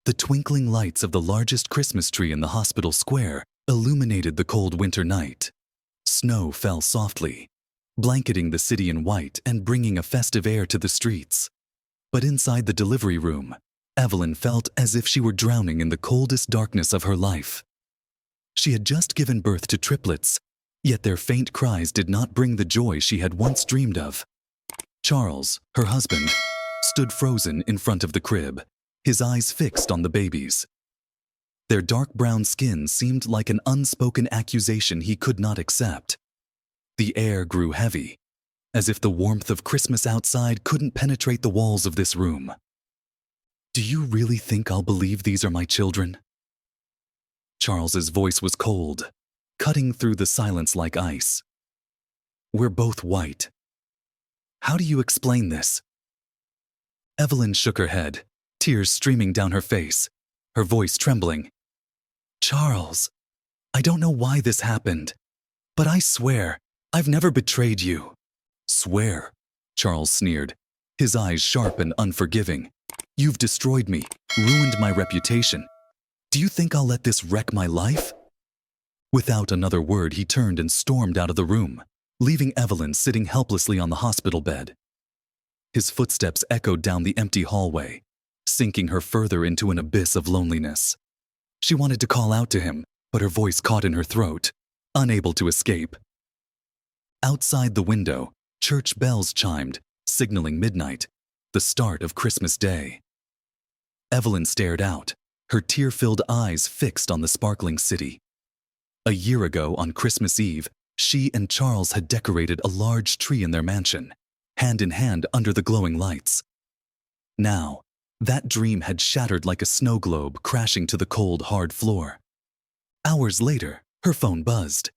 The twinkling lights of the largest Christmas tree in the hospital square illuminated the cold winter night. Snow fell softly, blanketing the city in white and bringing a festive air to the streets. But inside the delivery room, Evelyn felt as if she were drowning in the coldest darkness of her life. She had just given birth to triplets, yet their faint cries did not bring the joy she had once dreamed of. Charles, her husband, stood frozen in front of the crib, his eyes fixed on the babies. Their dark brown skin seemed like an unspoken accusation he could not accept. The air grew heavy, as if the warmth of Christmas outside couldn't penetrate the walls of this room. "Do you really think I'll believe these are my children?" Charles's voice was cold, cutting through the silence like ice. "We're both white. How do you explain this?" Evelyn shook her head, tears streaming down her face, her voice trembling. "Charles, I don't know why this happened, but I swear I've never betrayed you." "Swear?" Charles sneered, his eyes sharp and unforgiving. "You've destroyed me, ruined my reputation. Do you think I'll let this wreck my life?" Without another word, he turned and stormed out of the room, leaving Evelyn sitting helplessly on the hospital bed. His footsteps echoed down the empty hallway, sinking her further into an abyss of loneliness. She wanted to call out to him, but her voice caught in her throat, unable to escape. Outside the window, church bells chimed, signaling midnight, the start of Christmas Day. Evelyn stared out, her tear-filled eyes fixed on the sparkling city. A year ago, on Christmas Eve, she and Charles had decorated a large tree in their mansion, hand in hand under the glowing lights. Now, that dream had shattered like a snow globe crashing to the cold, hard floor. Hours later, her phone buzzed.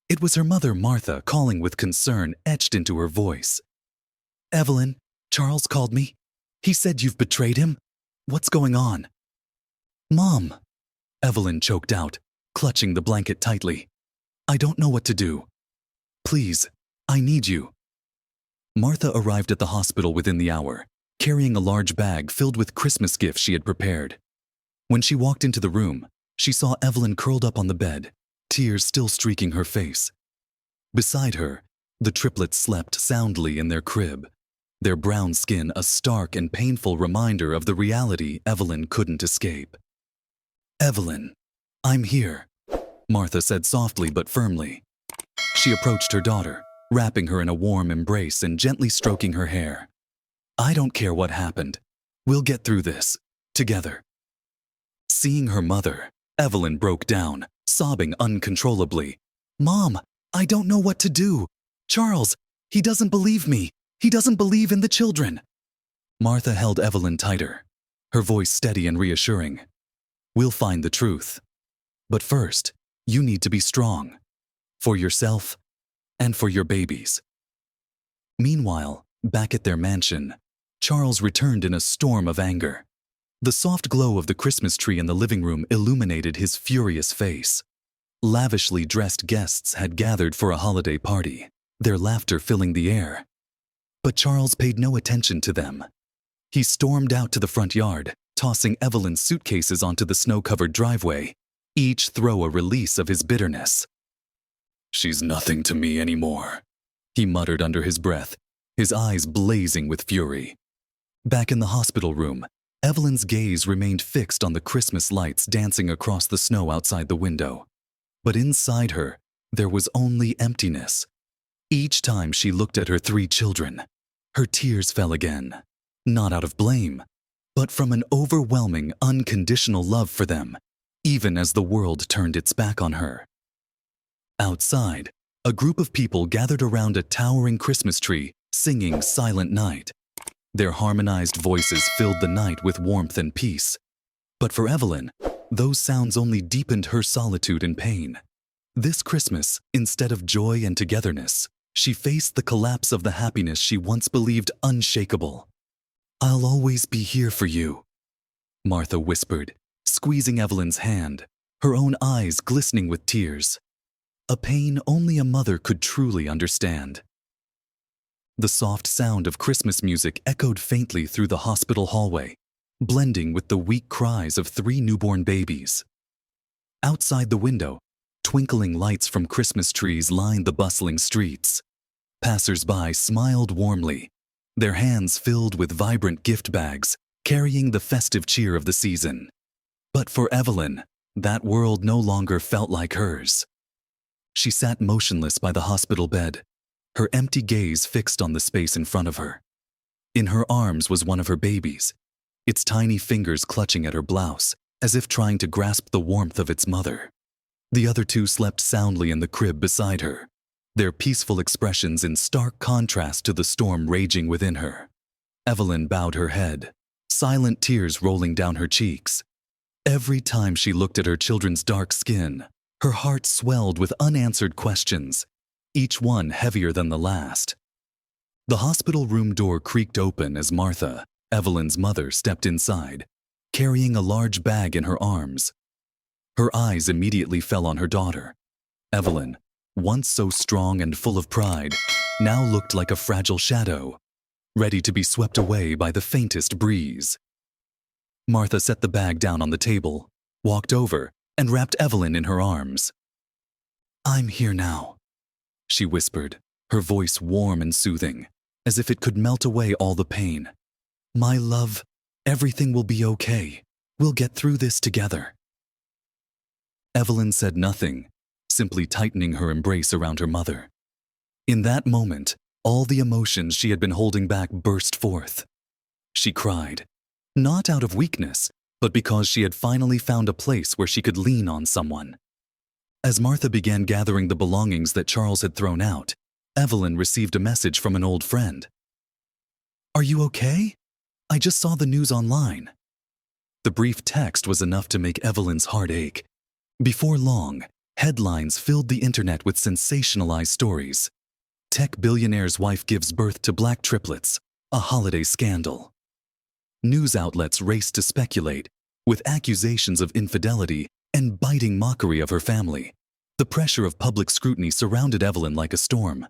It was her mother, Martha, calling with concern etched into her voice. "Evelyn, Charles called me. He said you've betrayed him. What's going on?" "Mom," Evelyn choked out, clutching the blanket tightly. "I don't know what to do. Please, I need you." Martha arrived at the hospital within the hour, carrying a large bag filled with Christmas gifts she had prepared. When she walked into the room, she saw Evelyn curled up on the bed, tears still streaking her face. Beside her, the triplets slept soundly in their crib, their brown skin a stark and painful reminder of the reality Evelyn couldn't escape. "Evelyn, I'm here," Martha said softly but firmly. She approached her daughter, wrapping her in a warm embrace and gently stroking her hair. "I don't care what happened. We'll get through this, together." Seeing her mother, Evelyn broke down, sobbing uncontrollably. "Mom, I don't know what to do. Charles, he doesn't believe me. He doesn't believe in the children." Martha held Evelyn tighter, her voice steady and reassuring. "We'll find the truth. But first, you need to be strong. For yourself and for your babies." Meanwhile, back at their mansion, Charles returned in a storm of anger. The soft glow of the Christmas tree in the living room illuminated his furious face. Lavishly dressed guests had gathered for a holiday party, their laughter filling the air. But Charles paid no attention to them. He stormed out to the front yard, tossing Evelyn's suitcases onto the snow-covered driveway, each throw a release of his bitterness. "She's nothing to me anymore," he muttered under his breath, his eyes blazing with fury. Back in the hospital room, Evelyn's gaze remained fixed on the Christmas lights dancing across the snow outside the window. But inside her, there was only emptiness. Each time she looked at her 3 children, her tears fell again, not out of blame, but from an overwhelming, unconditional love for them, even as the world turned its back on her. Outside, a group of people gathered around a towering Christmas tree, singing Silent Night. Their harmonized voices filled the night with warmth and peace. But for Evelyn, those sounds only deepened her solitude and pain. This Christmas, instead of joy and togetherness, she faced the collapse of the happiness she once believed unshakable. "I'll always be here for you," Martha whispered, squeezing Evelyn's hand, her own eyes glistening with tears. A pain only a mother could truly understand. The soft sound of Christmas music echoed faintly through the hospital hallway, blending with the weak cries of 3 newborn babies. Outside the window, twinkling lights from Christmas trees lined the bustling streets. Passers-by smiled warmly, their hands filled with vibrant gift bags, carrying the festive cheer of the season. But for Evelyn, that world no longer felt like hers. She sat motionless by the hospital bed, her empty gaze fixed on the space in front of her. In her arms was one of her babies, its tiny fingers clutching at her blouse, as if trying to grasp the warmth of its mother. The other 2 slept soundly in the crib beside her, their peaceful expressions in stark contrast to the storm raging within her. Evelyn bowed her head, silent tears rolling down her cheeks. Every time she looked at her children's dark skin, her heart swelled with unanswered questions, each one heavier than the last. The hospital room door creaked open as Martha, Evelyn's mother, stepped inside, carrying a large bag in her arms. Her eyes immediately fell on her daughter. Evelyn, once so strong and full of pride, now looked like a fragile shadow, ready to be swept away by the faintest breeze. Martha set the bag down on the table, walked over, and wrapped Evelyn in her arms. "I'm here now," she whispered, her voice warm and soothing, as if it could melt away all the pain. "My love, everything will be okay. We'll get through this together." Evelyn said nothing, simply tightening her embrace around her mother. In that moment, all the emotions she had been holding back burst forth. She cried, not out of weakness, but because she had finally found a place where she could lean on someone. As Martha began gathering the belongings that Charles had thrown out, Evelyn received a message from an old friend. "Are you okay? I just saw the news online." The brief text was enough to make Evelyn's heart ache. Before long, headlines filled the internet with sensationalized stories. Tech billionaire's wife gives birth to black triplets, a holiday scandal. News outlets raced to speculate, with accusations of infidelity and biting mockery of her family. The pressure of public scrutiny surrounded Evelyn like a storm.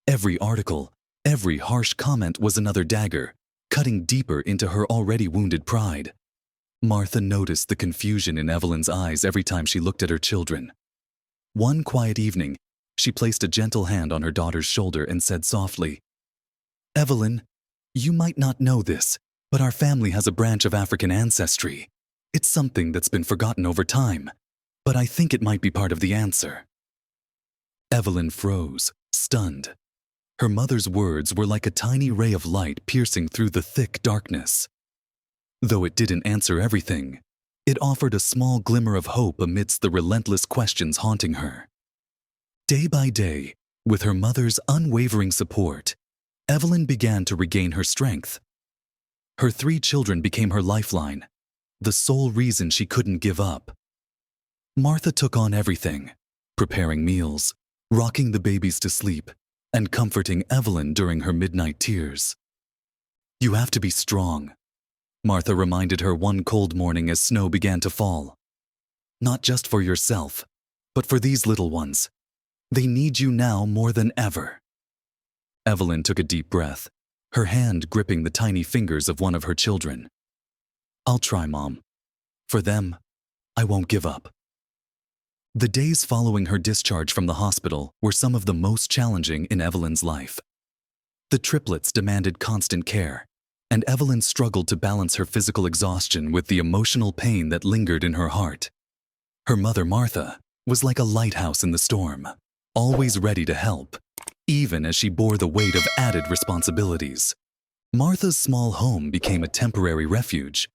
Every article, every harsh comment was another dagger, cutting deeper into her already wounded pride. Martha noticed the confusion in Evelyn's eyes every time she looked at her children. One quiet evening, she placed a gentle hand on her daughter's shoulder and said softly, "Evelyn, you might not know this, but our family has a branch of African ancestry. It's something that's been forgotten over time, but I think it might be part of the answer." Evelyn froze, stunned. Her mother's words were like a tiny ray of light piercing through the thick darkness. Though it didn't answer everything, it offered a small glimmer of hope amidst the relentless questions haunting her. Day by day, with her mother's unwavering support, Evelyn began to regain her strength. Her 3 children became her lifeline, the sole reason she couldn't give up. Martha took on everything, preparing meals, rocking the babies to sleep, and comforting Evelyn during her midnight tears. "You have to be strong," Martha reminded her one cold morning as snow began to fall. "Not just for yourself, but for these little ones. They need you now more than ever." Evelyn took a deep breath, her hand gripping the tiny fingers of one of her children. "I'll try, Mom. For them, I won't give up." The days following her discharge from the hospital were some of the most challenging in Evelyn's life. The triplets demanded constant care, and Evelyn struggled to balance her physical exhaustion with the emotional pain that lingered in her heart. Her mother, Martha, was like a lighthouse in the storm, always ready to help, even as she bore the weight of added responsibilities. Martha's small home became a temporary refuge,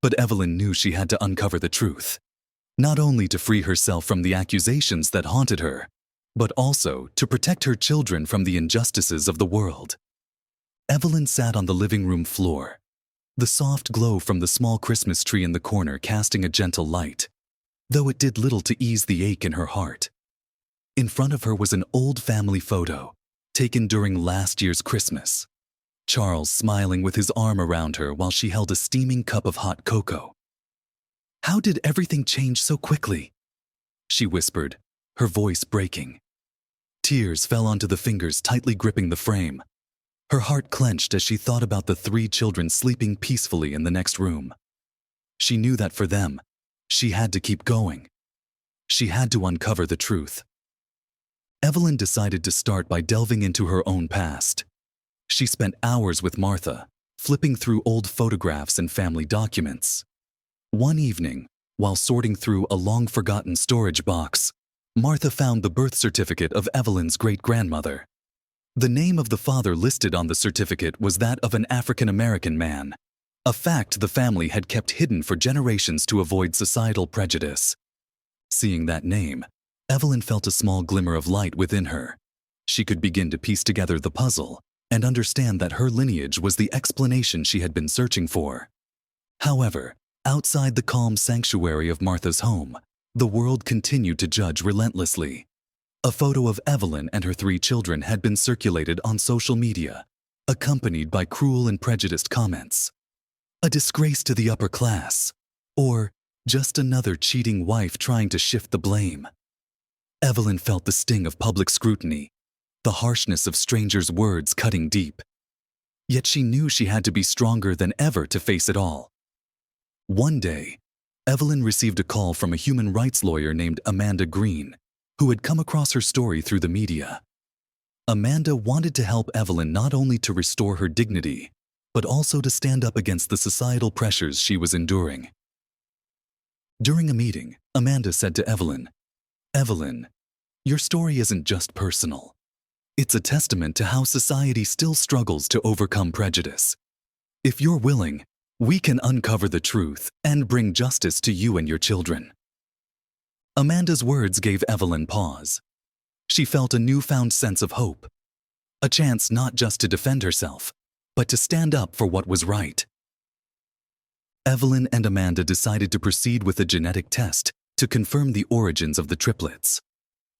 but Evelyn knew she had to uncover the truth, not only to free herself from the accusations that haunted her, but also to protect her children from the injustices of the world. Evelyn sat on the living room floor, the soft glow from the small Christmas tree in the corner casting a gentle light, though it did little to ease the ache in her heart. In front of her was an old family photo, taken during last year's Christmas. Charles smiling with his arm around her while she held a steaming cup of hot cocoa. "How did everything change so quickly?" she whispered, her voice breaking. Tears fell onto the fingers tightly gripping the frame. Her heart clenched as she thought about the 3 children sleeping peacefully in the next room. She knew that for them, she had to keep going. She had to uncover the truth. Evelyn decided to start by delving into her own past. She spent hours with Martha, flipping through old photographs and family documents. One evening, while sorting through a long-forgotten storage box, Martha found the birth certificate of Evelyn's great-grandmother. The name of the father listed on the certificate was that of an African-American man, a fact the family had kept hidden for generations to avoid societal prejudice. Seeing that name, Evelyn felt a small glimmer of light within her. She could begin to piece together the puzzle and understand that her lineage was the explanation she had been searching for. However, outside the calm sanctuary of Martha's home, the world continued to judge relentlessly. A photo of Evelyn and her 3 children had been circulated on social media, accompanied by cruel and prejudiced comments. A disgrace to the upper class, or just another cheating wife trying to shift the blame. Evelyn felt the sting of public scrutiny, the harshness of strangers' words cutting deep. Yet she knew she had to be stronger than ever to face it all. One day, Evelyn received a call from a human rights lawyer named Amanda Green, who had come across her story through the media. Amanda wanted to help Evelyn not only to restore her dignity, but also to stand up against the societal pressures she was enduring. During a meeting, Amanda said to Evelyn, "Evelyn, your story isn't just personal. It's a testament to how society still struggles to overcome prejudice. If you're willing, we can uncover the truth and bring justice to you and your children." Amanda's words gave Evelyn pause. She felt a newfound sense of hope, a chance not just to defend herself, but to stand up for what was right. Evelyn and Amanda decided to proceed with a genetic test to confirm the origins of the triplets.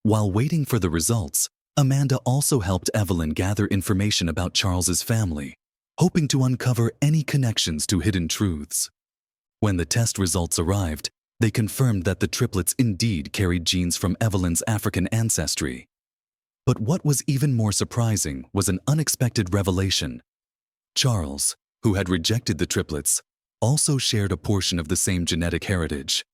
While waiting for the results, Amanda also helped Evelyn gather information about Charles's family, hoping to uncover any connections to hidden truths. When the test results arrived, they confirmed that the triplets indeed carried genes from Evelyn's African ancestry. But what was even more surprising was an unexpected revelation. Charles, who had rejected the triplets, also shared a portion of the same genetic heritage.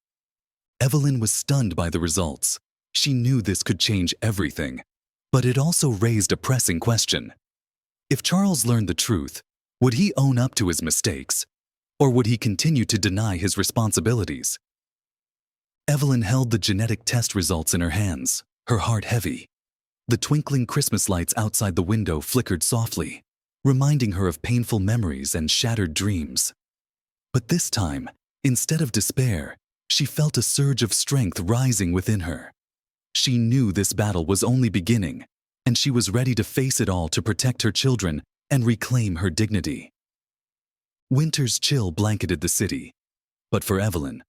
Evelyn was stunned by the results. She knew this could change everything, but it also raised a pressing question. If Charles learned the truth, would he own up to his mistakes, or would he continue to deny his responsibilities? Evelyn held the genetic test results in her hands, her heart heavy. The twinkling Christmas lights outside the window flickered softly, reminding her of painful memories and shattered dreams. But this time, instead of despair, she felt a surge of strength rising within her. She knew this battle was only beginning, and she was ready to face it all to protect her children and reclaim her dignity. Winter's chill blanketed the city, but for Evelyn,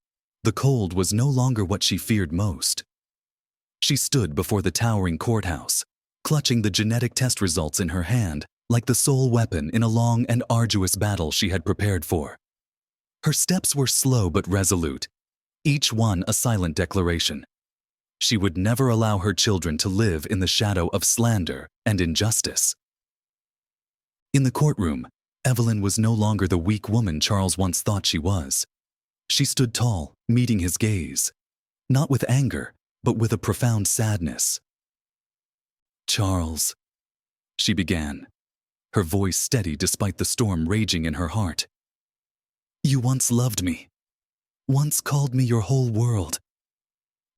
the cold was no longer what she feared most. She stood before the towering courthouse, clutching the genetic test results in her hand like the sole weapon in a long and arduous battle she had prepared for. Her steps were slow but resolute, each one a silent declaration. She would never allow her children to live in the shadow of slander and injustice. In the courtroom, Evelyn was no longer the weak woman Charles once thought she was. She stood tall, meeting his gaze, not with anger, but with a profound sadness. "Charles," she began, her voice steady despite the storm raging in her heart. "You once loved me, once called me your whole world.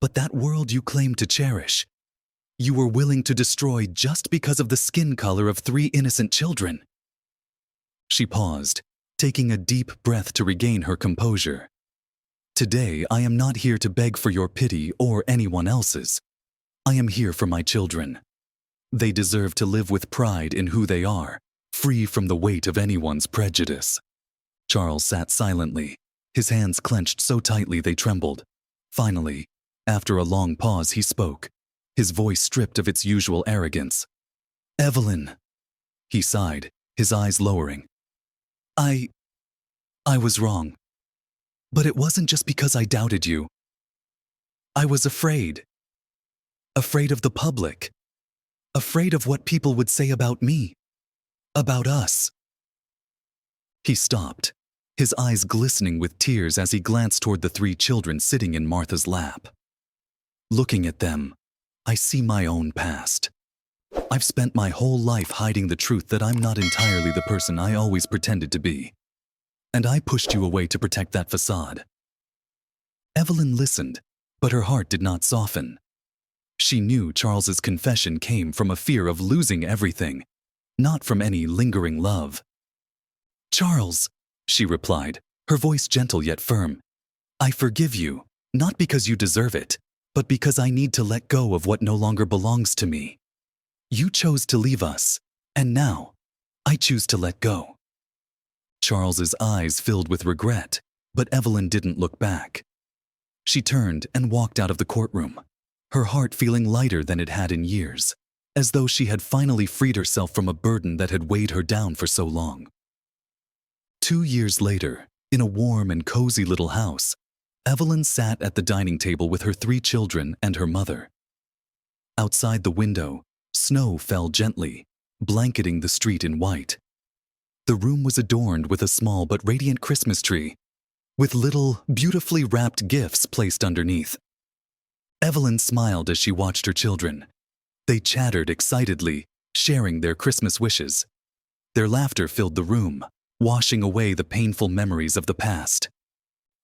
But that world you claimed to cherish, you were willing to destroy just because of the skin color of 3 innocent children." She paused, taking a deep breath to regain her composure. "Today, I am not here to beg for your pity or anyone else's. I am here for my children. They deserve to live with pride in who they are, free from the weight of anyone's prejudice." Charles sat silently, his hands clenched so tightly they trembled. Finally, after a long pause, he spoke, his voice stripped of its usual arrogance. "Evelyn," he sighed, his eyes lowering. I was wrong. But it wasn't just because I doubted you. I was afraid. Afraid of the public. Afraid of what people would say about me. About us." He stopped, his eyes glistening with tears as he glanced toward the 3 children sitting in Martha's lap. Looking at them, I see my own past. I've spent my whole life hiding the truth that I'm not entirely the person I always pretended to be. And I pushed you away to protect that facade. Evelyn listened, but her heart did not soften. She knew Charles's confession came from a fear of losing everything, not from any lingering love. "Charles," she replied, her voice gentle yet firm, "I forgive you, not because you deserve it, but because I need to let go of what no longer belongs to me. You chose to leave us, and now I choose to let go." Charles's eyes filled with regret, but Evelyn didn't look back. She turned and walked out of the courtroom, her heart feeling lighter than it had in years, as though she had finally freed herself from a burden that had weighed her down for so long. 2 years later, in a warm and cozy little house, Evelyn sat at the dining table with her 3 children and her mother. Outside the window, snow fell gently, blanketing the street in white. The room was adorned with a small but radiant Christmas tree, with little, beautifully wrapped gifts placed underneath. Evelyn smiled as she watched her children. They chattered excitedly, sharing their Christmas wishes. Their laughter filled the room, washing away the painful memories of the past.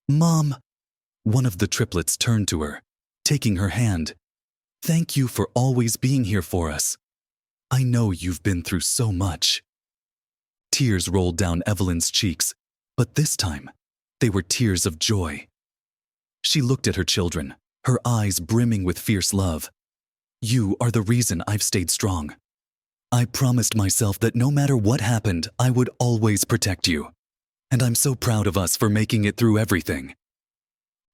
"Mom," one of the triplets turned to her, taking her hand. "Thank you for always being here for us. I know you've been through so much." Tears rolled down Evelyn's cheeks, but this time, they were tears of joy. She looked at her children, her eyes brimming with fierce love. "You are the reason I've stayed strong. I promised myself that no matter what happened, I would always protect you. And I'm so proud of us for making it through everything."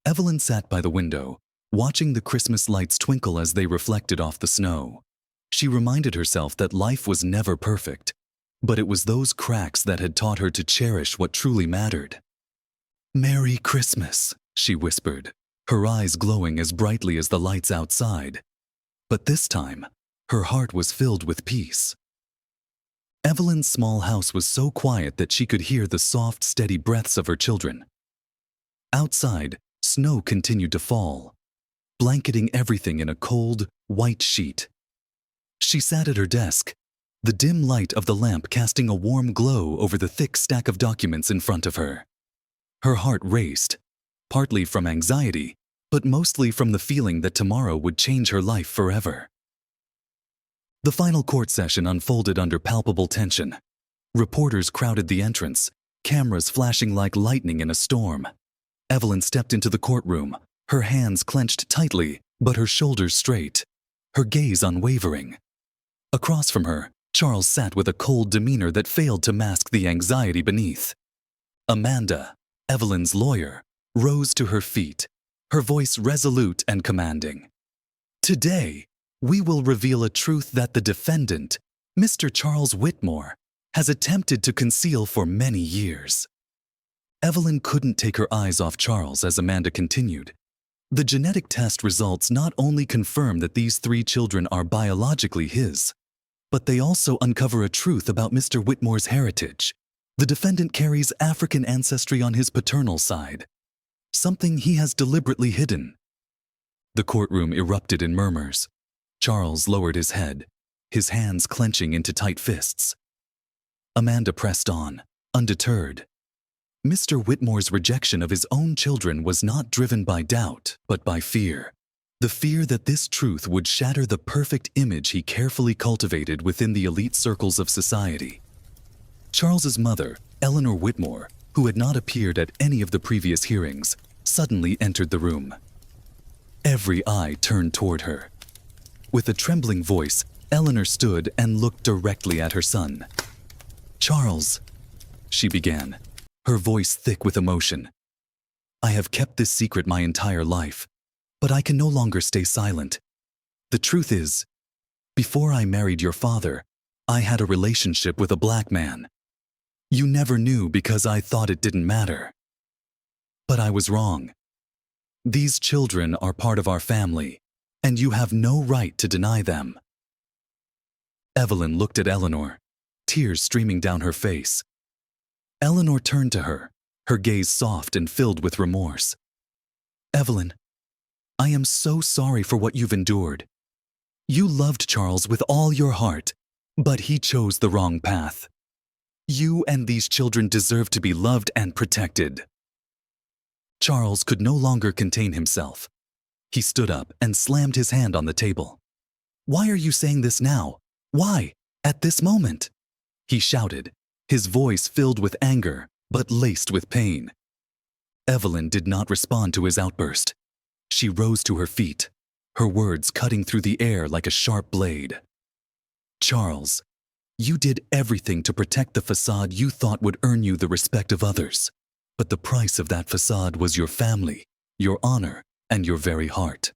Evelyn sat by the window, watching the Christmas lights twinkle as they reflected off the snow. She reminded herself that life was never perfect, but it was those cracks that had taught her to cherish what truly mattered. "Merry Christmas," she whispered, her eyes glowing as brightly as the lights outside. But this time, her heart was filled with peace. Evelyn's small house was so quiet that she could hear the soft, steady breaths of her children. Outside, snow continued to fall, blanketing everything in a cold, white sheet. She sat at her desk, the dim light of the lamp casting a warm glow over the thick stack of documents in front of her. Her heart raced, partly from anxiety, but mostly from the feeling that tomorrow would change her life forever. The final court session unfolded under palpable tension. Reporters crowded the entrance, cameras flashing like lightning in a storm. Evelyn stepped into the courtroom, her hands clenched tightly, but her shoulders straight, her gaze unwavering. Across from her, Charles sat with a cold demeanor that failed to mask the anxiety beneath. Amanda, Evelyn's lawyer, rose to her feet, her voice resolute and commanding. "Today, we will reveal a truth that the defendant, Mr. Charles Whitmore, has attempted to conceal for many years." Evelyn couldn't take her eyes off Charles as Amanda continued. "The genetic test results not only confirm that these 3 children are biologically his, but they also uncover a truth about Mr. Whitmore's heritage. The defendant carries African ancestry on his paternal side, something he has deliberately hidden." The courtroom erupted in murmurs. Charles lowered his head, his hands clenching into tight fists. Amanda pressed on, undeterred. Mr. Whitmore's rejection of his own children was not driven by doubt, but by fear. The fear that this truth would shatter the perfect image he carefully cultivated within the elite circles of society. Charles's mother, Eleanor Whitmore, who had not appeared at any of the previous hearings, suddenly entered the room. Every eye turned toward her. With a trembling voice, Eleanor stood and looked directly at her son. "Charles," she began, her voice thick with emotion, "I have kept this secret my entire life, but I can no longer stay silent. The truth is, before I married your father, I had a relationship with a black man. You never knew because I thought it didn't matter. But I was wrong. These children are part of our family, and you have no right to deny them." Evelyn looked at Eleanor, tears streaming down her face. Eleanor turned to her, her gaze soft and filled with remorse. "Evelyn, I am so sorry for what you've endured. You loved Charles with all your heart, but he chose the wrong path. You and these children deserve to be loved and protected." Charles could no longer contain himself. He stood up and slammed his hand on the table. "Why are you saying this now? Why? At this moment?" he shouted, his voice filled with anger but laced with pain. Evelyn did not respond to his outburst. She rose to her feet, her words cutting through the air like a sharp blade. "Charles, you did everything to protect the facade you thought would earn you the respect of others. But the price of that facade was your family, your honor, and your very heart."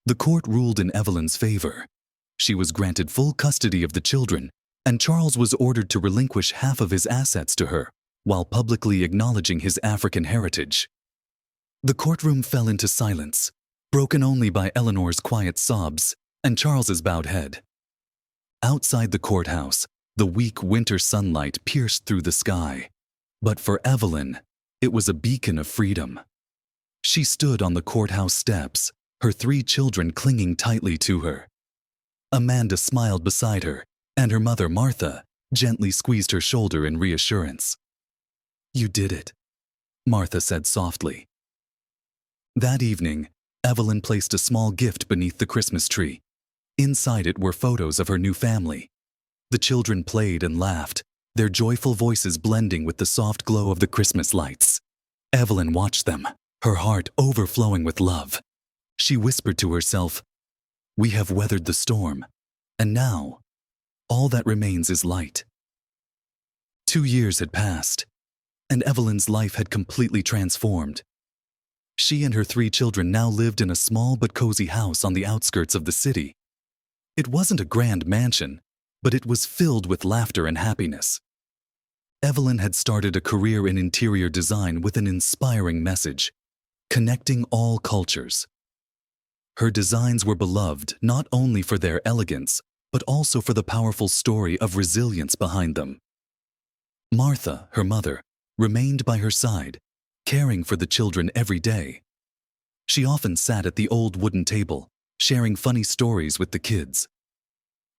The court ruled in Evelyn's favor. She was granted full custody of the children, and Charles was ordered to relinquish half of his assets to her, while publicly acknowledging his African heritage. The courtroom fell into silence, broken only by Eleanor's quiet sobs and Charles's bowed head. Outside the courthouse, the weak winter sunlight pierced through the sky. But for Evelyn, it was a beacon of freedom. She stood on the courthouse steps, her 3 children clinging tightly to her. Amanda smiled beside her, and her mother, Martha, gently squeezed her shoulder in reassurance. "You did it," Martha said softly. That evening, Evelyn placed a small gift beneath the Christmas tree. Inside it were photos of her new family. The children played and laughed, their joyful voices blending with the soft glow of the Christmas lights. Evelyn watched them, her heart overflowing with love. She whispered to herself, "We have weathered the storm, and now, all that remains is light." 2 years had passed, and Evelyn's life had completely transformed. She and her 3 children now lived in a small but cozy house on the outskirts of the city. It wasn't a grand mansion, but it was filled with laughter and happiness. Evelyn had started a career in interior design with an inspiring message, connecting all cultures. Her designs were beloved not only for their elegance, but also for the powerful story of resilience behind them. Martha, her mother, remained by her side, caring for the children every day. She often sat at the old wooden table, sharing funny stories with the kids.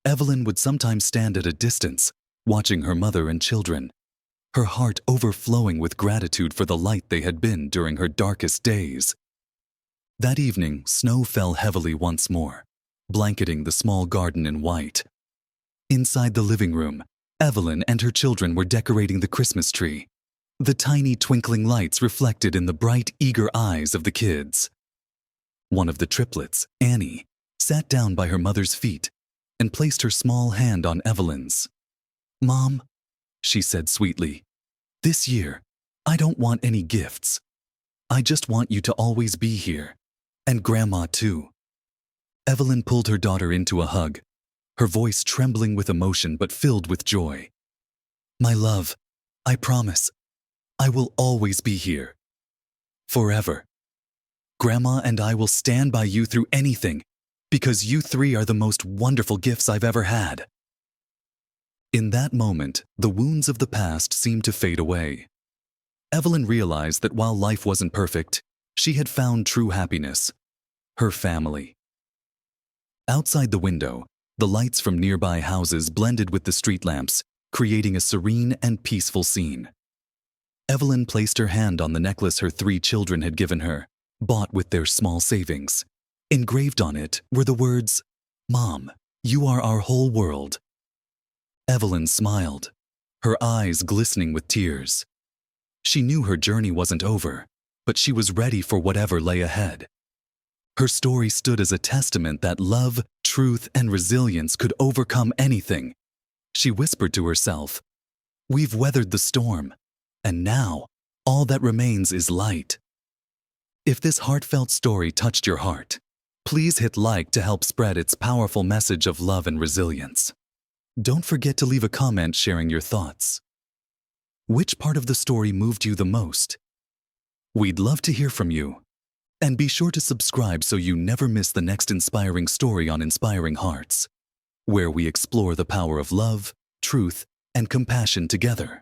Evelyn would sometimes stand at a distance, watching her mother and children, her heart overflowing with gratitude for the light they had been during her darkest days. That evening, snow fell heavily once more, blanketing the small garden in white. Inside the living room, Evelyn and her children were decorating the Christmas tree. The tiny twinkling lights reflected in the bright, eager eyes of the kids. One of the triplets, Annie, sat down by her mother's feet and placed her small hand on Evelyn's. "Mom," she said sweetly, "this year, I don't want any gifts. I just want you to always be here, and Grandma too." Evelyn pulled her daughter into a hug, her voice trembling with emotion but filled with joy. "My love, I promise, I will always be here. Forever. Grandma and I will stand by you through anything, because you 3 are the most wonderful gifts I've ever had." In that moment, the wounds of the past seemed to fade away. Evelyn realized that while life wasn't perfect, she had found true happiness, her family. Outside the window, the lights from nearby houses blended with the street lamps, creating a serene and peaceful scene. Evelyn placed her hand on the necklace her 3 children had given her, bought with their small savings. Engraved on it were the words, "Mom, you are our whole world." Evelyn smiled, her eyes glistening with tears. She knew her journey wasn't over, but she was ready for whatever lay ahead. Her story stood as a testament that love, truth, and resilience could overcome anything. She whispered to herself, "We've weathered the storm, and now all that remains is light." If this heartfelt story touched your heart, please hit like to help spread its powerful message of love and resilience. Don't forget to leave a comment sharing your thoughts. Which part of the story moved you the most? We'd love to hear from you. And be sure to subscribe so you never miss the next inspiring story on Inspiring Hearts, where we explore the power of love, truth, and compassion together.